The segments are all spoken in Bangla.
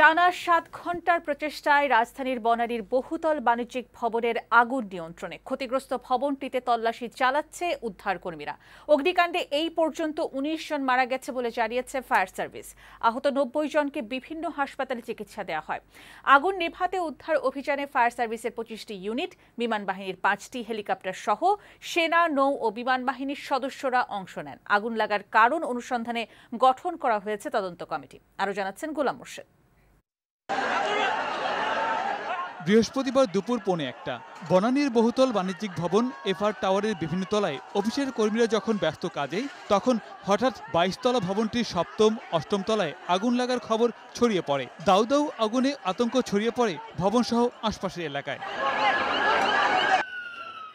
টানা ৭ ঘণ্টার প্রচেষ্টায় রাজধানীর বনানীর বহুতল বাণিজ্যিক ভবনের আগুন নিয়ন্ত্রণে ক্ষতিগ্রস্ত ভবনটিতে তল্লাশি চালাচ্ছে উদ্ধারকর্মীরা। অগ্নিকাণ্ডে এই পর্যন্ত ১৯ জন মারা গেছে বলে জানিয়েছে ফায়ার সার্ভিস। আহত ৯০ জনকে বিভিন্ন হাসপাতালে চিকিৎসা দেওয়া হয়। আগুন নেভাতে উদ্ধার অভিযানে ফায়ার সার্ভিসের ২৫টি ইউনিট, বিমান বাহিনীর ৫টি হেলিকপ্টার সহ সেনা, নৌ ও বিমান বাহিনীর সদস্যরা অংশ নেন। আগুন লাগার কারণ অনুসন্ধানে গঠন করা হয়েছে তদন্ত কমিটি। আরও জানাচ্ছেন গোলাম মোর্শেদ। বৃহস্পতিবার দুপুর ১:১ বনানীর বহুতল বাণিজ্যিক ভবন এফআর টাওয়ারের বিভিন্ন তলায় অফিসের কর্মীরা যখন ব্যস্ত কাজে, তখন হঠাৎ ২২ তলা ভবনটির ৭ম, ৮ম তলায় আগুন লাগার খবর ছড়িয়ে পড়ে। দাউ দাউ আগুনে আতঙ্ক ছড়িয়ে পড়ে ভবনসহ আশপাশের এলাকায়।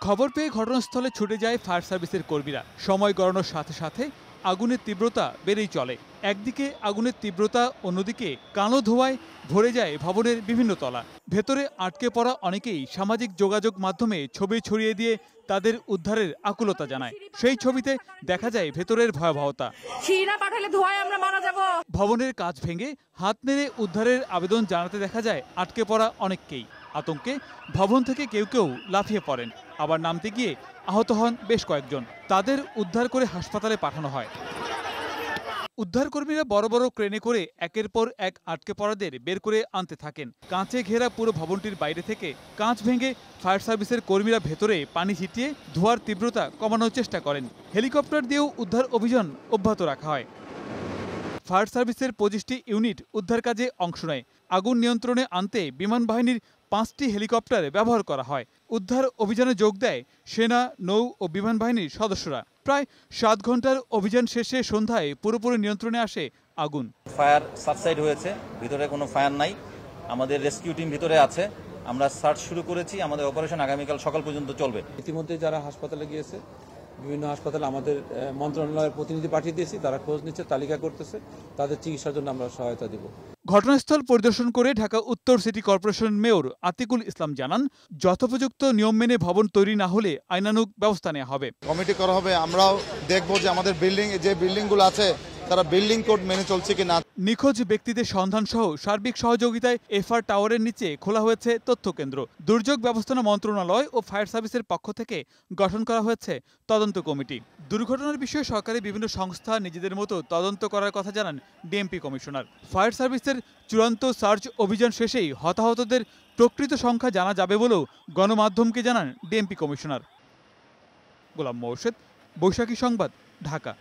খবর পেয়ে ঘটনাস্থলে ছুটে যায় ফায়ার সার্ভিসের কর্মীরা। সময় গড়ানোর সাথে সাথে আগুনের তীব্রতা বেড়েই চলে। একদিকে আগুনের তীব্রতা, অন্যদিকে কালো ধোঁয়ায় ভরে যায় ভবনের বিভিন্ন তলা। ভেতরে আটকে পড়া অনেকেই সামাজিক যোগাযোগ মাধ্যমে ছবি ছড়িয়ে দিয়ে তাদের উদ্ধারের আকুলতা জানায়। সেই ছবিতে দেখা যায় ভেতরের ভয়াবহতা। ভবনের কাঁচ ভেঙে হাত নেড়ে উদ্ধারের আবেদন জানাতে দেখা যায় আটকে পড়া অনেককেই। আতঙ্কে ভবন থেকে কেউ কেউ লাফিয়ে পড়েন, আবার নামতে গিয়ে আহত হন বেশ কয়েকজন। তাদের উদ্ধার করে হাসপাতালে পাঠানো হয়। উদ্ধারকর্মীরা বড় বড় ক্রেনে করে একের পর এক আটকে পড়াদের বের করে আনতে থাকেন। কাঁচে ঘেরা পুরো ভবনটির বাইরে থেকে কাঁচ ভেঙে ফায়ার সার্ভিসের কর্মীরা ভেতরে পানি ছিটিয়ে ধোঁয়ার তীব্রতা কমানোর চেষ্টা করেন। হেলিকপ্টার দিয়েও উদ্ধার অভিযান অব্যাহত রাখা হয়। ফায়ার সার্ভিসের ২৫টি ইউনিট উদ্ধার কাজে অংশ নেয়। আগুন নিয়ন্ত্রণে আনতে বিমান বাহিনীর ৫টি হেলিকপ্টার ব্যবহার করা হয়। উদ্ধার অভিযানে যোগ দেয় সেনা, নৌ ও বিমান বাহিনীর সদস্যরা। প্রায় ৭ ঘন্টার অভিযান শেষে সন্ধ্যায় পুরোপুরি নিয়ন্ত্রণে আসে আগুন। ফায়ার সাবসাইড হয়েছে, ভিতরে কোনো ফায়ার নাই। আমাদের রেস্কিউ টিম ভিতরে আছে। আমরা সার্চ শুরু করেছি। আমাদের অপারেশন আগামীকাল সকাল পর্যন্ত চলবে। ইতিমধ্যে যারা হাসপাতালে গিয়েছে, বিভিন্ন হাসপাতালে আমাদের মন্ত্রণালয়ের প্রতিনিধি পাঠিয়ে দিয়েছি। তারা খোঁজ নিচ্ছে, তালিকা করতেছে। তাদের চিকিৎসার জন্য আমরা সহায়তা দিব। ঘটনাস্থল পরিদর্শন করে ঢাকা উত্তর সিটি কর্পোরেশন মেয়র আতিকুল ইসলাম জানান, যথোপযুক্ত নিয়ম মেনে ভবন তৈরি না হলে আইনানুগ ব্যবস্থা নেওয়া হবে। কমিটি করা হবে। আমরাও দেখব যে আমাদের যে বিল্ডিংগুলো আছে তারা বিল্ডিং কোড মেনে চলছে কিনা। নিখোঁজ ব্যক্তিদের সন্ধান সহ সার্বিক সহযোগিতায় এফআর টাওয়ারের নিচে খোলা হয়েছে তথ্য কেন্দ্র। দুর্যোগ ব্যবস্থাপনা মন্ত্রণালয় ও ফায়ার সার্ভিসের পক্ষ থেকে গঠন করা হয়েছে তদন্ত কমিটি। দুর্ঘটনার বিষয়ে সরকারি বিভিন্ন সংস্থা নিজেদের মতো তদন্ত করার কথা জানান ডিএমপি কমিশনার। ফায়ার সার্ভিসের চূড়ান্ত সার্চ অভিযান শেষেই হতাহতদের প্রকৃত সংখ্যা জানা যাবে বলেও গণমাধ্যমকে জানান ডিএমপি কমিশনার। গোলাম মোর্শেদ, বৈশাখী সংবাদ, ঢাকা।